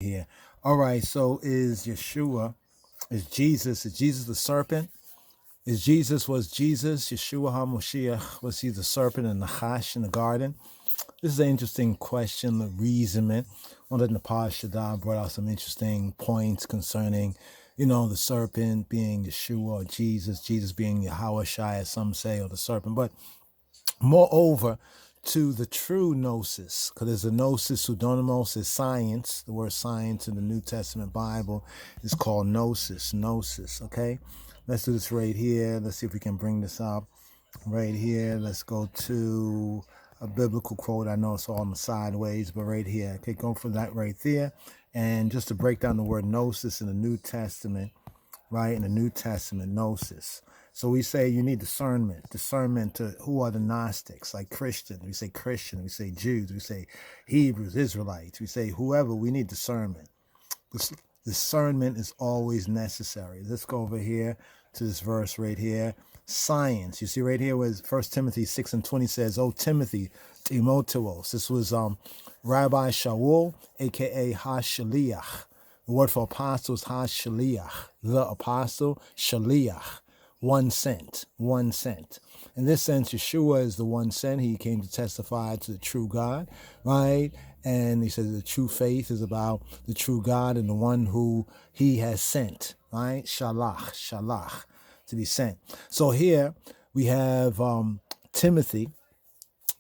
here. All right, so is Jesus the serpent? Was Jesus, Yeshua HaMoshiach, was he the serpent in the Nachash in the garden? This is an interesting question, the reasonment. One of the Napashadar brought out some interesting points concerning, the serpent being Yeshua or Jesus being Yahweh Shai, as some say, or the serpent. But moreover, to the true Gnosis, because there's a Gnosis, pseudonymos is science. The word science in the New Testament Bible is called Gnosis, okay? Let's do this right here. Let's see if we can bring this up right here. Let's go to a biblical quote. I know it's all on the sideways, but right here. Okay, go for that right there. And just to break down the word Gnosis in the New Testament, right? In the New Testament, Gnosis. So we say you need discernment to who are the Gnostics, like Christian. We say Christian, we say Jews, we say Hebrews, Israelites, we say whoever, we need discernment. Discernment is always necessary. Let's go over here to this verse right here. Science. You see right here where 1 Timothy 6:20 says, "O Timothy, Timotheos." This was Rabbi Shaul, a.k.a. HaShaliach. The word for apostle is HaShaliach. The apostle, Shaliach. 1 cent. In this sense, Yeshua is the 1 cent. He came to testify to the true God, right? And he says the true faith is about the true God and the one who he has sent, right? Shalach, to be sent. So here we have Timothy,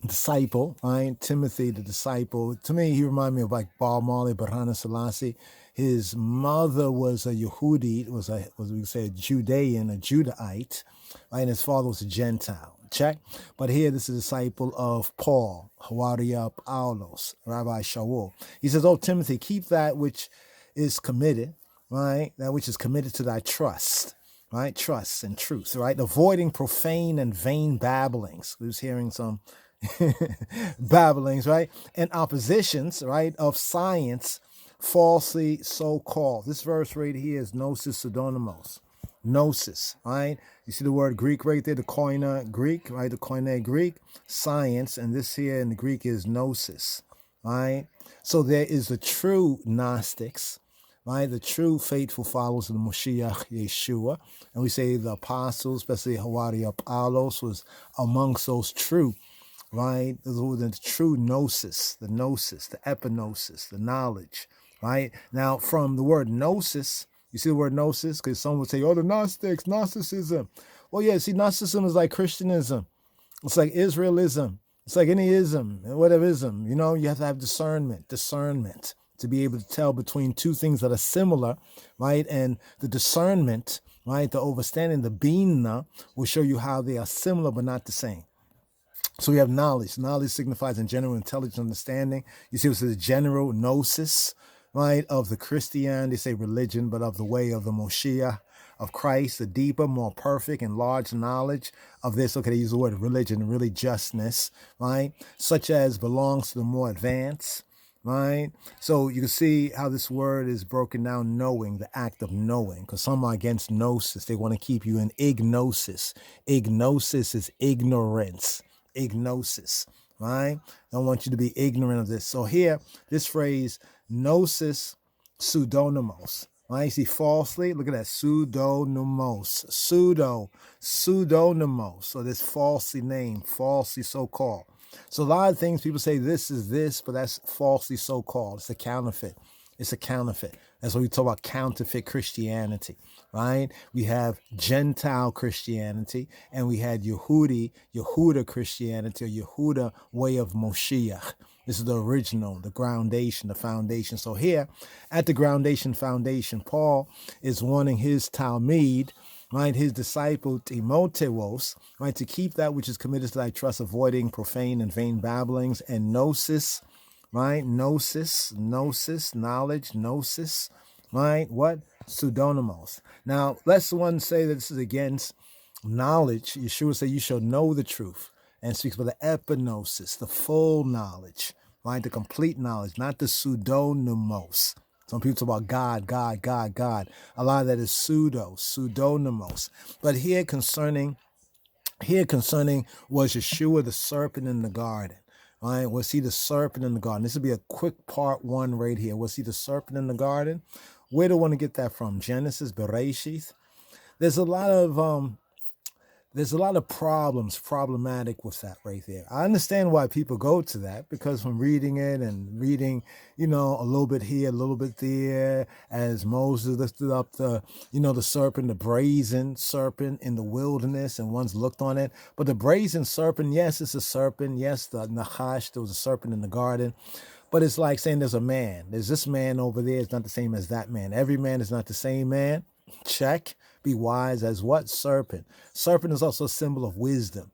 disciple, right? Timothy, the disciple. To me, he reminded me of like Baal Mali, Barhana Selassie. His mother was a Yehudi, was we say a Judean, a Judahite, right? And his father was a Gentile. Check. But here, this is a disciple of Paul, Hawaria Paulos, Rabbi Shaul. He says, "Oh, Timothy, keep that which is committed, right? That which is committed to thy trust, right? Trust and truth, right? Avoiding profane and vain babblings." Who's hearing some babblings, right? And oppositions, right? Of science, falsely so-called. This verse right here is Gnosis pseudonymos. Gnosis, right? You see the word Greek right there, the koine Greek, right? The koine Greek, science, and this here in the Greek is Gnosis, right? So there is the true Gnostics, right? The true faithful followers of the Moshiach Yeshua. And we say the apostles, especially Hawaria Paulos, was amongst those true, right? Those were the true Gnosis, the epignosis, the knowledge, right? Now, from the word Gnosis, you see the word Gnosis? Because someone would say, "Oh, the Gnostics, Gnosticism." Well, yeah, see, Gnosticism is like Christianism. It's like Israelism. It's like any ism, whatever ism. You have to have discernment to be able to tell between two things that are similar, right? And the discernment, right, the understanding, the bina, will show you how they are similar but not the same. So we have knowledge. Knowledge signifies in general intelligent understanding. You see, it's the general gnosis, right, of the Christian, they say religion, but of the way of the Moshiach, of Christ, the deeper, more perfect and large knowledge of this. Okay, they use the word religion, really justness, right? Such as belongs to the more advanced, right? So you can see how this word is broken down, knowing, the act of knowing, because some are against gnosis. They want to keep you in ignosis. Ignosis is ignorance. Ignosis, right? Don't want you to be ignorant of this. So here, this phrase, Gnosis pseudonymos, right? You see falsely, look at that, pseudonymos, pseudonymos. So this falsely named, falsely so-called. So a lot of things people say this is this, but that's falsely so-called. It's a counterfeit. That's what we talk about, counterfeit Christianity, right? We have Gentile Christianity, and we had Yehuda Christianity, or Yehuda way of Moshiach. This is the original, the groundation, the foundation. So here, at the groundation foundation, Paul is wanting his Talmud, right, his disciple Timotheos, right, to keep that which is committed to thy trust, avoiding profane and vain babblings, and gnosis, right? Gnosis, knowledge, gnosis, right? What? Pseudonymos. Now, lest one say that this is against knowledge. Yeshua said, "You shall know the truth," and speaks about the epignosis, the full knowledge, right? The complete knowledge, not the pseudonymos. Some people talk about God. A lot of that is pseudonymos. But here concerning was Yeshua the serpent in the garden. right? Was he the serpent in the garden? This will be a quick part one right here. Was he the serpent in the garden? Where do I want to get that from? Genesis, Bereshith. There's a lot of problematic with that right there. I understand why people go to that, because from reading it and reading, a little bit here, a little bit there, as Moses lifted up the serpent, the brazen serpent in the wilderness, and one's looked on it. But the brazen serpent, yes, it's a serpent. Yes, the Nahash, there was a serpent in the garden. But it's like saying there's a man. There's this man over there. It's not the same as that man. Every man is not the same man. Check. Be wise as what? Serpent. Serpent is also a symbol of wisdom,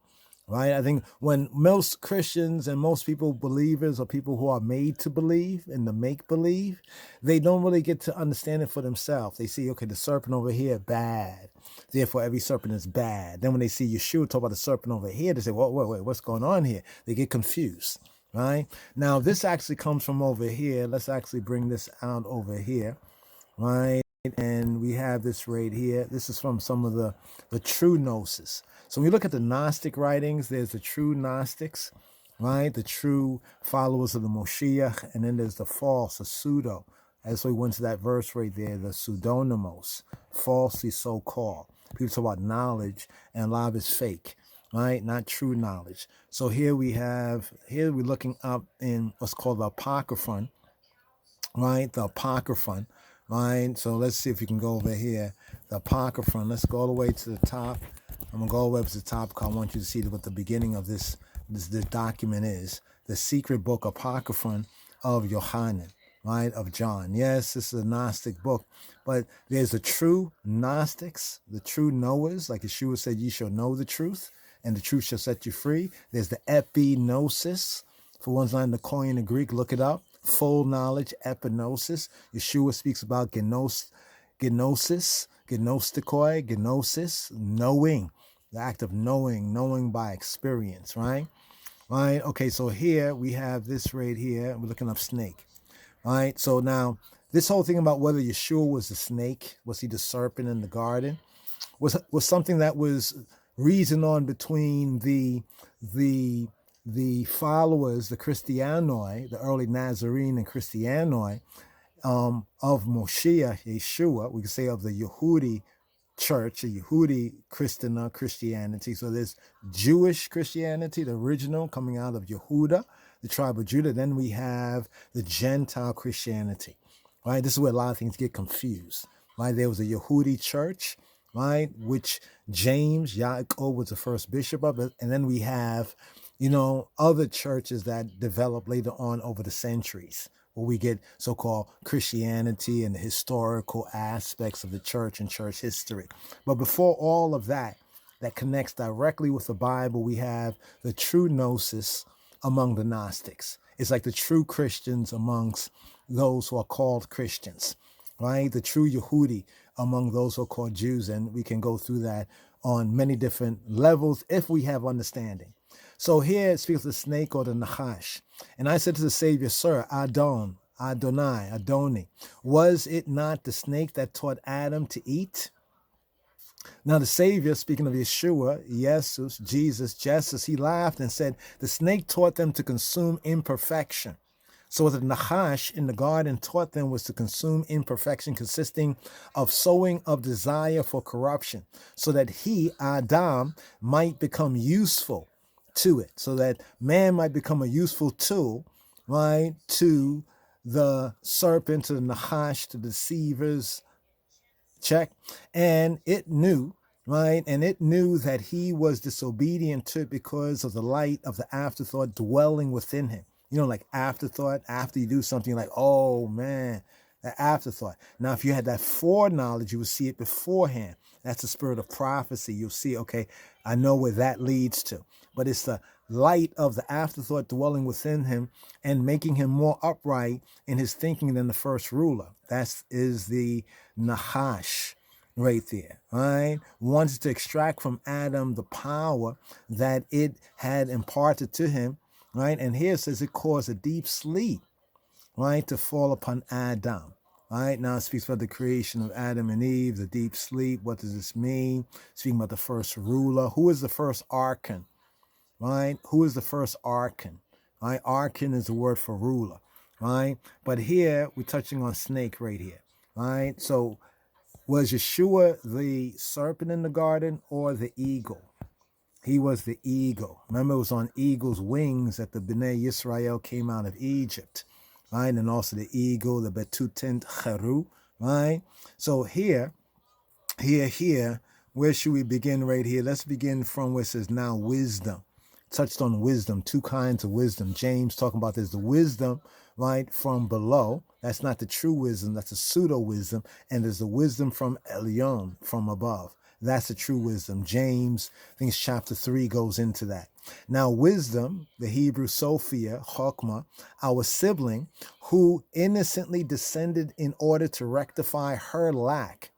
right? I think when most Christians and most people, believers, or people who are made to believe in the make believe, they don't really get to understand it for themselves. They see, okay, the serpent over here, bad. Therefore, every serpent is bad. Then when they see Yeshua talk about the serpent over here, they say, wait, what's going on here? They get confused, right? Now, this actually comes from over here. Let's actually bring this out over here, right? And we have this right here. This is from some of the true Gnosis. So when we look at the Gnostic writings, there's the true Gnostics, right? The true followers of the Moshiach, and then there's the false, the pseudo. As we went to that verse right there, the pseudonymos, falsely so-called. People talk about knowledge, and a lot of it's fake, right? Not true knowledge. So here we're looking up in what's called the Apocryphon, right? The Apocryphon, right? So let's see if we can go over here. The Apocryphon. Let's go all the way to the top. I'm going to go all the way to the top because I want you to see what the beginning of this document is. The secret book Apocryphon of Yohanan, right? Of John. Yes, this is a Gnostic book, but there's the true Gnostics, the true knowers. Like Yeshua said, ye shall know the truth, and the truth shall set you free. There's the epignosis. For one's not in the Koine in the Greek, look it up. Full knowledge, epignosis. Yeshua speaks about gnosis, gnostikoi, gnosis, knowing, the act of knowing by experience, right? Right. Okay, so here we have this right here. We're looking up snake. Right. So now this whole thing about whether Yeshua was the snake, was he the serpent in the garden, was something that was reasoned on between the followers, the Christianoi, the early Nazarene and Christianoi of Moshiach, Yeshua, we could say of the Yehudi church, the Yehudi Christianity. So there's Jewish Christianity, the original, coming out of Yehuda, the tribe of Judah. Then we have the Gentile Christianity, right? This is where a lot of things get confused, right? There was a Yehudi church, right, which James, Yaakov was the first bishop of it. And then we have, other churches that developed later on over the centuries, where we get so-called Christianity and the historical aspects of the church and church history. But before all of that connects directly with the Bible, we have the true Gnosis among the Gnostics. It's like the true Christians amongst those who are called Christians, right? The true Yehudi among those who are called Jews. And we can go through that on many different levels if we have understanding. So here it speaks of the snake or the Nahash. And I said to the Savior, Sir, Adoni, was it not the snake that taught Adam to eat? Now the Savior, speaking of Yeshua, Jesus, he laughed and said, the snake taught them to consume imperfection. So what the Nahash in the garden taught them was to consume imperfection, consisting of sowing of desire for corruption, so that he, Adam, might become useful to it, so that man might become a useful tool, right, to the serpent, to the Nahash, to the deceivers, check. And it knew, right, and it knew that he was disobedient to it because of the light of the afterthought dwelling within him. Like afterthought, after you do something, like, oh man, that afterthought. Now, if you had that foreknowledge, you would see it beforehand. That's the spirit of prophecy. You'll see, okay, I know where that leads to. But it's the light of the afterthought dwelling within him and making him more upright in his thinking than the first ruler. That is the Nahash right there, right? Wanted to extract from Adam the power that it had imparted to him, right? And here it says it caused a deep sleep, right, to fall upon Adam. Right, now it speaks about the creation of Adam and Eve, the deep sleep. What does this mean? Speaking about the first ruler. Who is the first archon? Right? Who is the first archon? right? Arkin is the word for ruler, right? But here we're touching on snake right here, right? So was Yeshua the serpent in the garden or the eagle? He was the eagle. Remember, it was on eagle's wings that the Bnei Yisrael came out of Egypt, right? And also the eagle, the Betutent Cheru, right? So here, where should we begin right here? Let's begin from where it says now wisdom. Touched on wisdom, two kinds of wisdom. James talking about there's the wisdom, right, from below. That's not the true wisdom, that's a pseudo wisdom. And there's the wisdom from Elyon, from above. That's the true wisdom. James, I think it's chapter 3 goes into that. Now, wisdom, the Hebrew Sophia, Chokmah, our sibling, who innocently descended in order to rectify her lack,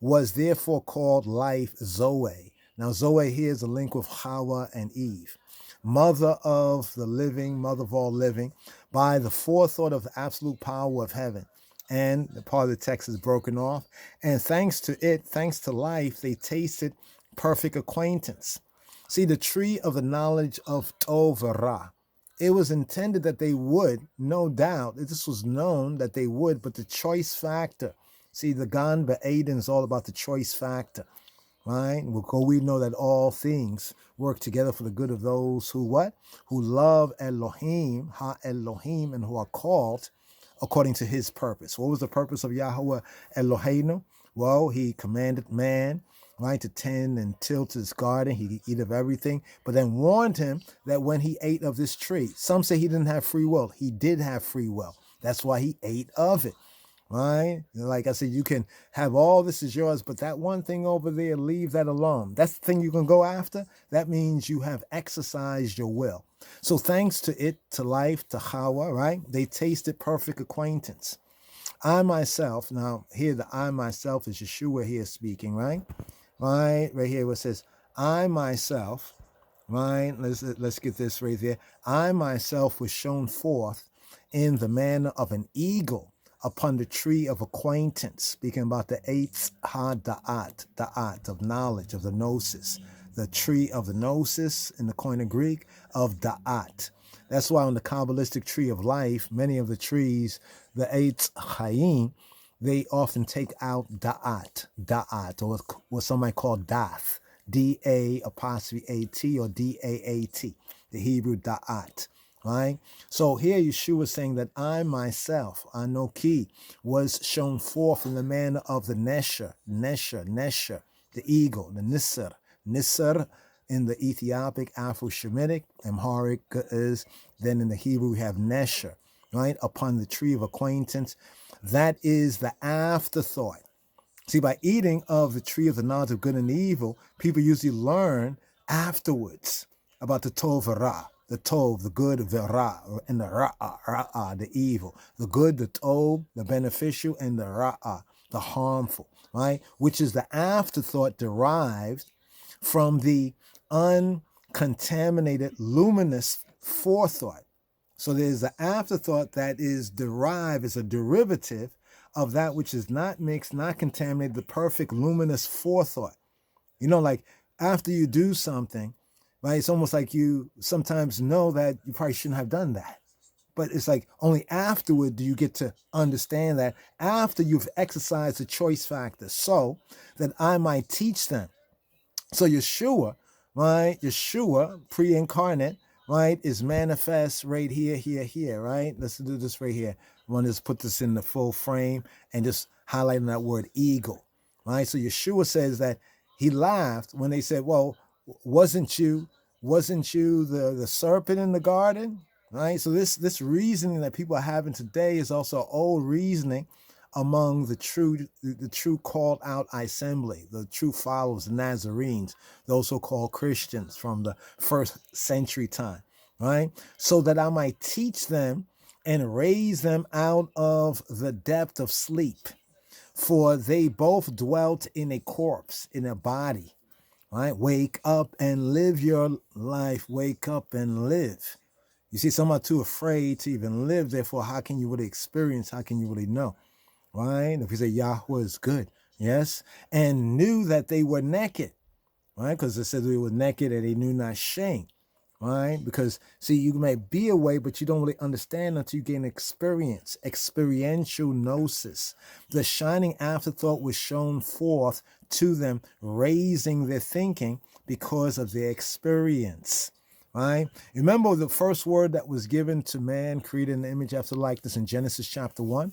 was therefore called life Zoe. Now, Zoe here is a link with Hawa and Eve. Mother of the living, mother of all living, by the forethought of the absolute power of heaven. And the part of the text is broken off. And thanks to it, thanks to life, they tasted perfect acquaintance. See, the tree of the knowledge of Tov and Ra. It was intended that they would, no doubt, this was known that they would, but the choice factor. See, the Gan Ba'aden is all about the choice factor, right? Because we know that all things work together for the good of those who what? Who love Elohim, Ha-Elohim, and who are called according to his purpose. What was the purpose of Yahweh Eloheinu? Well, he commanded man, right, to tend and tilt his garden. He could eat of everything, but then warned him that when he ate of this tree, some say he didn't have free will. He did have free will. That's why he ate of it, right? Like I said, you can have all this is yours, but that one thing over there, leave that alone. That's the thing you can go after. That means you have exercised your will. So thanks to it, to life, to Hawa, right? They tasted perfect acquaintance. I myself, now here the I myself is Yeshua here speaking, right? Right here where it says, I myself, right? Let's get this right there. I myself was shown forth in the manner of an eagle upon the tree of acquaintance, speaking about the Eitz Da'at of knowledge, of the Gnosis, the tree of the Gnosis in the Koine Greek of Da'at. That's why on the Kabbalistic tree of life, many of the trees, the Eitz Chaim, they often take out Da'at, or what some might call Dath, D-A-apostrophe-A-T or D-A-A-T, the Hebrew Da'at. Right? So here Yeshua is saying that I myself, Anoki, was shown forth in the manner of the Nesher, the eagle, the Nisr in the Ethiopic, Afro-Shemitic, Amharic is, then in the Hebrew we have Nesher, right? Upon the tree of acquaintance. That is the afterthought. See, by eating of the tree of the knowledge of good and evil, people usually learn afterwards about the Tov and Ra. The Tov, the good, the Ra, and the Ra'ah, the evil. The good, the Tov, the beneficial, and the Ra'ah, the harmful, right? Which is the afterthought derived from the uncontaminated, luminous forethought. So there's the afterthought that is derived, as a derivative of that which is not mixed, not contaminated, the perfect, luminous forethought. You know, like after you do something, right? It's almost like you sometimes know that you probably shouldn't have done that. But it's like only afterward do you get to understand that, after you've exercised the choice factor, so that I might teach them. So Yeshua, right? Yeshua, pre-incarnate, right, is manifest right here, right? Let's do this right here. I want to just put this in the full frame and just highlighting that word eagle, right? So Yeshua says that he laughed when they said, well, wasn't you the serpent in the garden, right? So this reasoning that people are having today is also old reasoning among the true called out assembly, the true followers, the Nazarenes, those so-called Christians from the first century time, right? So that I might teach them and raise them out of the depth of sleep. For they both dwelt in a corpse, in a body, right? Wake up and live your life. Wake up and live. You see, some are too afraid to even live. Therefore, how can you really experience? How can you really know? Right? If you say Yahweh is good, yes, and knew that they were naked, right? Because it said they were naked and they knew not shame, right? Because, see, you may be away, but you don't really understand until you gain experience, experiential gnosis. The shining afterthought was shown forth to them, raising their thinking because of their experience, right? Remember the first word that was given to man, created in the image after likeness in Genesis chapter 1,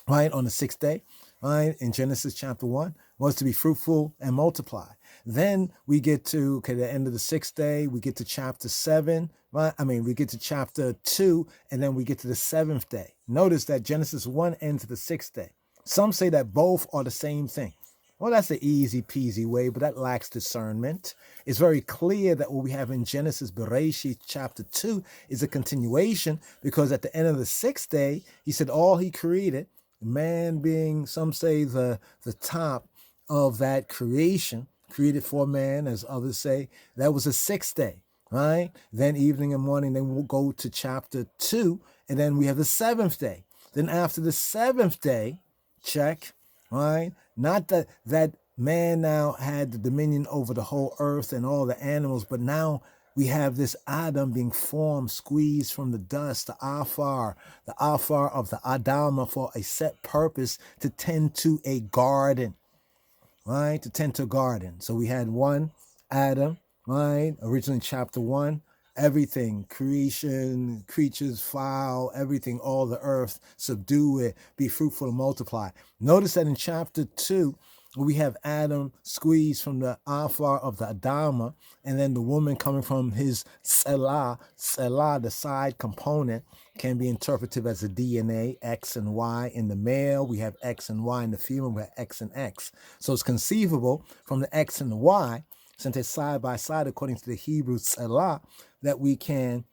right, on the sixth day, right, in Genesis chapter 1, was to be fruitful and multiply. Then we get to, the end of the sixth day, we get to chapter 7, right? We get to chapter 2, and then we get to the seventh day. Notice that Genesis 1 ends the sixth day. Some say that both are the same thing. Well, that's the easy peasy way, but that lacks discernment. It's very clear that what we have in Genesis Bereshit chapter 2 is a continuation, because at the end of the sixth day, he said all he created, man being, some say, the top of that creation, created for man, as others say, that was the sixth day, right? Then evening and morning, then we'll go to chapter 2, and then we have the seventh day. Then after the seventh day, check, right? Not that man now had the dominion over the whole earth and all the animals, but now we have this Adam being formed, squeezed from the dust, the afar of the Adama, for a set purpose, to tend to a garden, right? To tend to a garden. So we had one Adam, right? Originally chapter 1, everything, creation, creatures, fowl, everything, all the earth, subdue it, be fruitful and multiply. Notice that in chapter 2, we have Adam squeezed from the afar of the Adama, and then the woman coming from his Selah, the side component, can be interpreted as a DNA, X and Y. In the male, we have X and Y. In the female, we have X and X. So it's conceivable from the X and the Y, since they're side by side according to the Hebrew Selah, that we can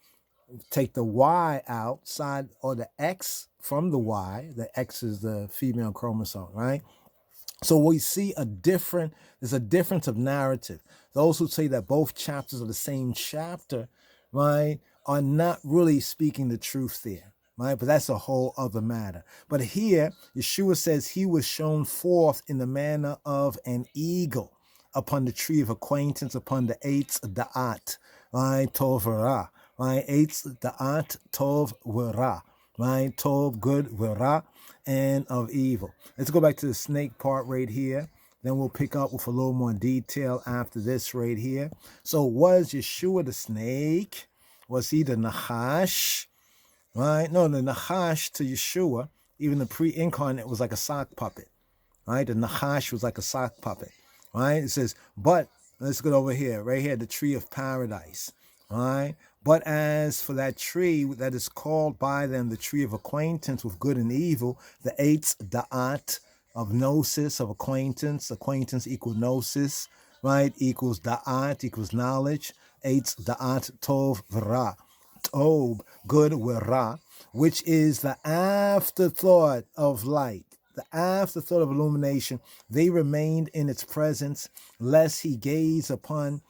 take the Y outside, or the X from the Y. The X is the female chromosome, right? So we see there's a difference of narrative. Those who say that both chapters are the same chapter, right, are not really speaking the truth there, right? But that's a whole other matter. But here, Yeshua says he was shown forth in the manner of an eagle upon the tree of acquaintance, upon the Eitz Da'at, right, Tov Ra, right, Eitz Da'at, Tov Ra, right, Tov, good, Ra, and of evil. Let's go back to the snake part right here. Then we'll pick up with a little more detail after this right here. So was Yeshua the snake? Was he the Nachash? Right? No, the Nachash to Yeshua, even the pre-incarnate, was like a sock puppet. Right? The Nachash was like a sock puppet. Right? It says, but, let's go over here, right here, the tree of paradise. Right? But as for that tree that is called by them the tree of acquaintance with good and evil, the Eitz Da'at of Gnosis, of acquaintance equals Gnosis, right? Equals Da'at, equals knowledge. Eitz Da'at Tov Ra. Tov, good, Ra, which is the afterthought of light, the afterthought of illumination. They remained in its presence, lest he gaze upon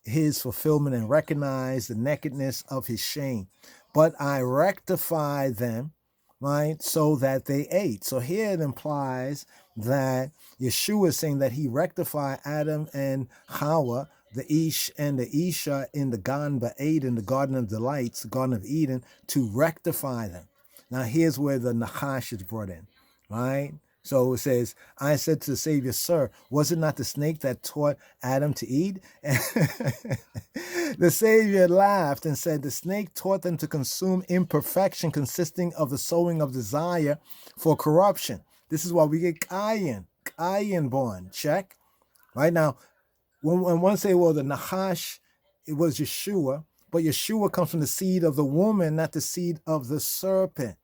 his fulfillment and recognize the nakedness of his shame. But I rectify them, right, so that they ate. So here it implies that Yeshua is saying that he rectified Adam and Hawa, the Ish and the Isha, in the Gan Ba'ed, in the Garden of Delights, the Garden of Eden, to rectify them. Now here's where the Nachash is brought in, right? So it says, I said to the Savior, sir, was it not the snake that taught Adam to eat? The Savior laughed and said, the snake taught them to consume imperfection consisting of the sowing of desire for corruption. This is why we get Cain born. Check. Right now, when one say, well, the Nachash, it was Yeshua, but Yeshua comes from the seed of the woman, not the seed of the serpent.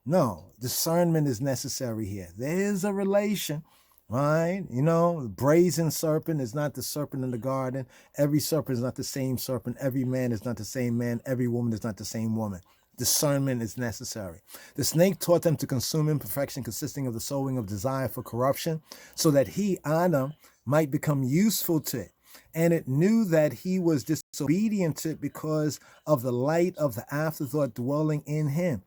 No, discernment is necessary here. There is a relation, right? The brazen serpent is not the serpent in the garden. Every serpent is not the same serpent. Every man is not the same man. Every woman is not the same woman. Discernment is necessary. The snake taught them to consume imperfection consisting of the sowing of desire for corruption, so that he, Adam, might become useful to it. And it knew that he was disobedient to it because of the light of the afterthought dwelling in him,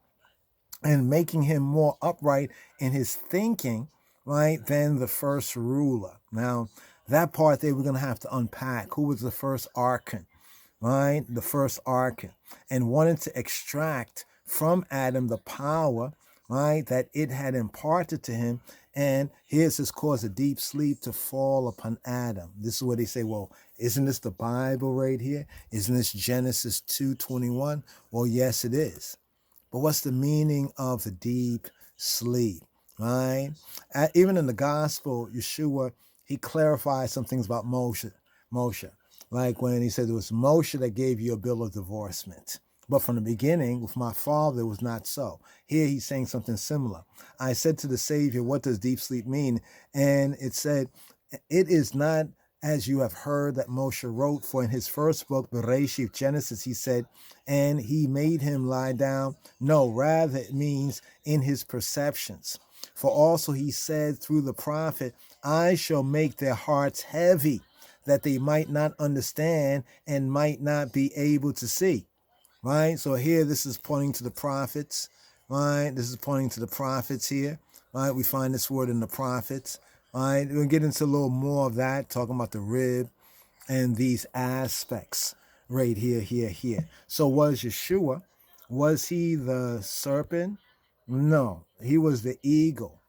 and making him more upright in his thinking, right, than the first ruler. Now, that part there we're going to have to unpack. Who was the first archon, right? The first archon, and wanted to extract from Adam the power, right, that it had imparted to him. And here's his cause a deep sleep to fall upon Adam. This is where they say, well, isn't this the Bible right here? Isn't this Genesis 2:21? Well, yes, it is. But what's the meaning of the deep sleep, right? Even in the gospel, Yeshua, he clarifies some things about Moshe. Like when he said it was Moshe that gave you a bill of divorcement. But from the beginning, with my father, it was not so. Here he's saying something similar. I said to the Savior, what does deep sleep mean? And it said, it is not as you have heard that Moshe wrote, for in his first book, Bereshith, Genesis, he said, and he made him lie down. No, rather it means in his perceptions. For also he said through the prophet, I shall make their hearts heavy, that they might not understand and might not be able to see. Right? So here this is pointing to the prophets. Right? This is pointing to the prophets here. Right? We find this word in the prophets. Right? We'll get into a little more of that, talking about the rib and these aspects right here. So was Yeshua, was he the serpent? No, he was the eagle.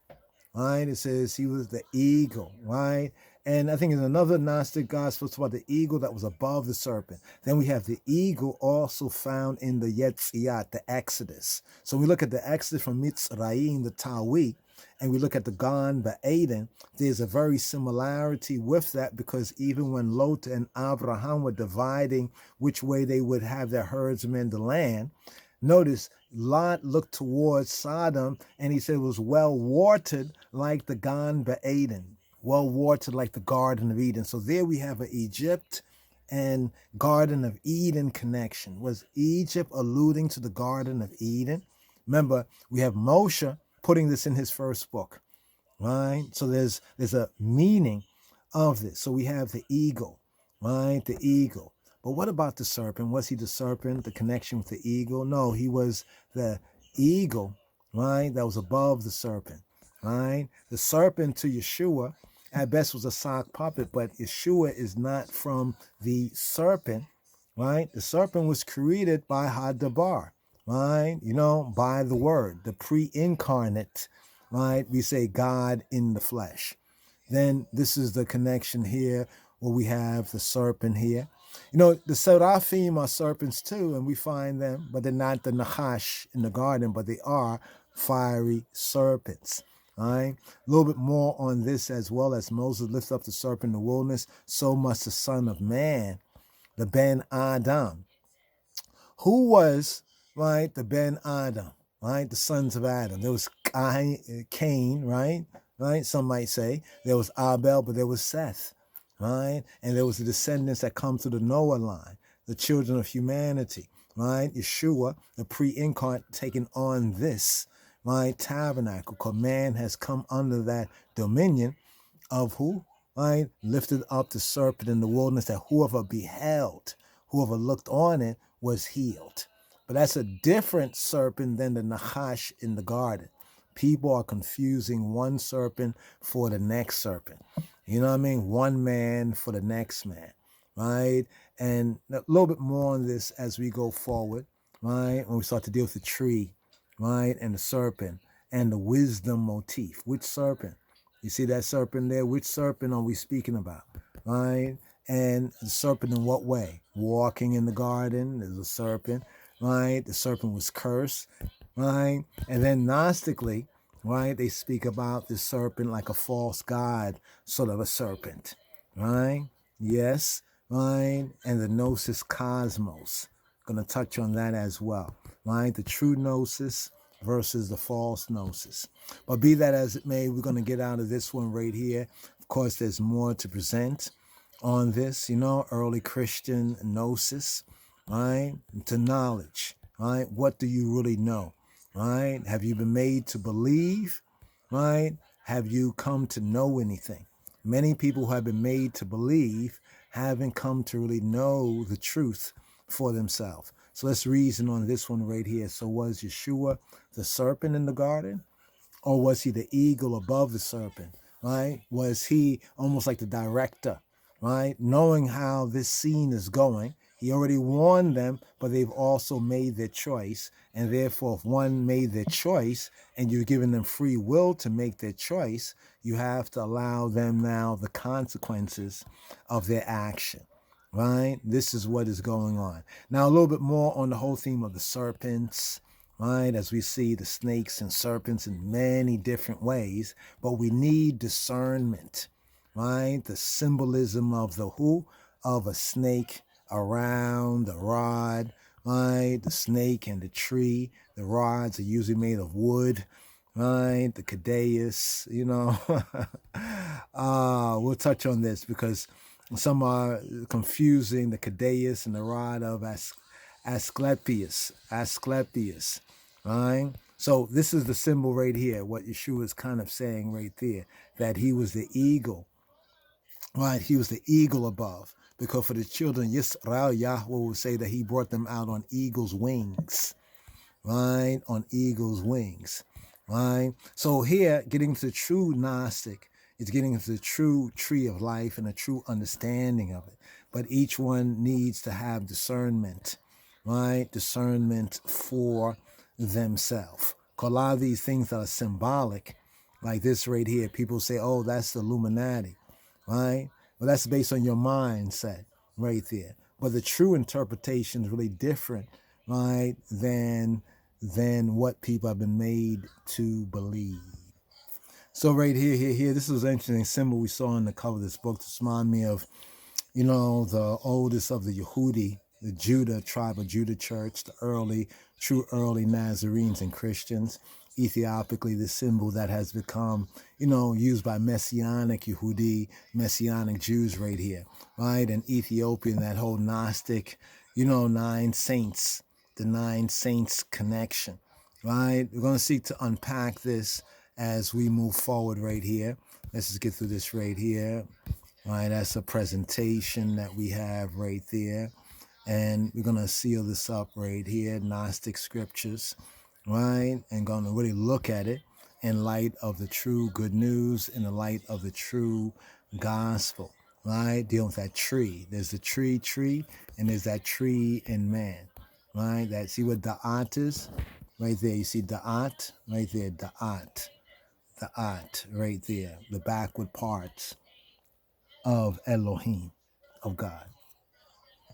Right? It says he was the eagle, right? And I think in another Gnostic gospel, it's about the eagle that was above the serpent. Then we have the eagle also found in the Yetziat, the Exodus. So we look at the Exodus from Mitzrayim, the Tawi, and we look at the Gan Ba'aden, there's a very similarity with that, because even when Lot and Abraham were dividing which way they would have their herdsmen to land, notice Lot looked towards Sodom and he said it was well watered like the Gan Ba'aden, well watered like the Garden of Eden. So there we have an Egypt and Garden of Eden connection. Was Egypt alluding to the Garden of Eden? Remember, we have Moshe putting this in his first book, right? So there's a meaning of this. So we have the eagle, right? The eagle. But what about the serpent? Was he the serpent, the connection with the eagle? No, he was the eagle, right? That was above the serpent, right? The serpent to Yeshua at best was a sock puppet, but Yeshua is not from the serpent, right? The serpent was created by Hadabar, right? By the word, the pre-incarnate, right? We say God in the flesh. Then this is the connection here where we have the serpent here. The seraphim are serpents too, and we find them, but they're not the nachash in the garden, but they are fiery serpents. All right. A little bit more on this as well. As Moses lifted up the serpent in the wilderness, so must the Son of Man, the Ben Adam. Who was, right, the Ben Adam, right, the sons of Adam? There was Cain, right? Some might say there was Abel, but there was Seth, right? And there was the descendants that come through the Noah line, the children of humanity, right? Yeshua, the pre-incarnate, taking on this, right, tabernacle, because man has come under that dominion of who? Right? Lifted up the serpent in the wilderness, that whoever beheld, whoever looked on it was healed. But that's a different serpent than the Nachash in the garden. People are confusing one serpent for the next serpent. You know what I mean? One man for the next man, right? And a little bit more on this as we go forward, right? When we start to deal with the tree, right? And the serpent and the wisdom motif. Which serpent? You see that serpent there? Which serpent are we speaking about, right? And the serpent in what way? Walking in the garden, there's a serpent, right? The serpent was cursed, right? And then Gnostically, right, they speak about the serpent like a false god, sort of a serpent, right? Yes, right? And the Gnosis cosmos. Going to touch on that as well, right? The true Gnosis versus the false Gnosis. But be that as it may, we're going to get out of this one right here. Of course, there's more to present on this, early Christian Gnosis, right? To knowledge, right? What do you really know, right? Have you been made to believe, right? Have you come to know anything? Many people who have been made to believe haven't come to really know the truth for themselves. So let's reason on this one right here. So was Yeshua the serpent in the garden? Or was he the eagle above the serpent, right? Was he almost like the director, right? Knowing how this scene is going, He already warned them, but they've also made their choice. And therefore, if one made their choice and you're giving them free will to make their choice, you have to allow them now the consequences of their action. Right? This is what is going on. Now, a little bit more on the whole theme of the serpents, right? As we see the snakes and serpents in many different ways, but we need discernment, right? The symbolism of the who? Of a snake around the rod, right? The snake and the tree. The rods are usually made of wood, right? The cadeus, we'll touch on this because some are confusing the cadeus and the rod of Asclepius, right? So this is the symbol right here, what Yeshua is kind of saying right there, that he was the eagle, right? He was the eagle above. Because for the children, Yisrael, Yahweh will say that he brought them out on eagle's wings, right? On eagle's wings, right? So here, getting to the true Gnostic is getting into the true tree of life and a true understanding of it. But each one needs to have discernment, right? Discernment for themselves. A lot of these things that are symbolic, like this right here, people say, oh, that's the Illuminati, right? Well, that's based on your mindset right there. But the true interpretation is really different, right, than what people have been made to believe. So right here, this was an interesting symbol we saw in the cover of this book to remind me of, the oldest of the Yehudi, the Judah tribe of Judah church, the true early Nazarenes and Christians. Ethiopically, the symbol that has become, used by Messianic Yehudi, Messianic Jews right here, right? And Ethiopian, that whole Gnostic, 9 saints, the 9 saints connection, right? We're going to seek to unpack this as we move forward right here. Let's just get through this right here. All right, that's a presentation that we have right there. And we're going to seal this up right here, Gnostic scriptures, right? And going to really look at it in light of the true good news, in the light of the true gospel, right? Dealing with that tree. There's the tree, and there's that tree in man, right? See what da'at is? Right there. You see da'at? Right there, da'at. Da'at, right there. The backward parts of Elohim, of God.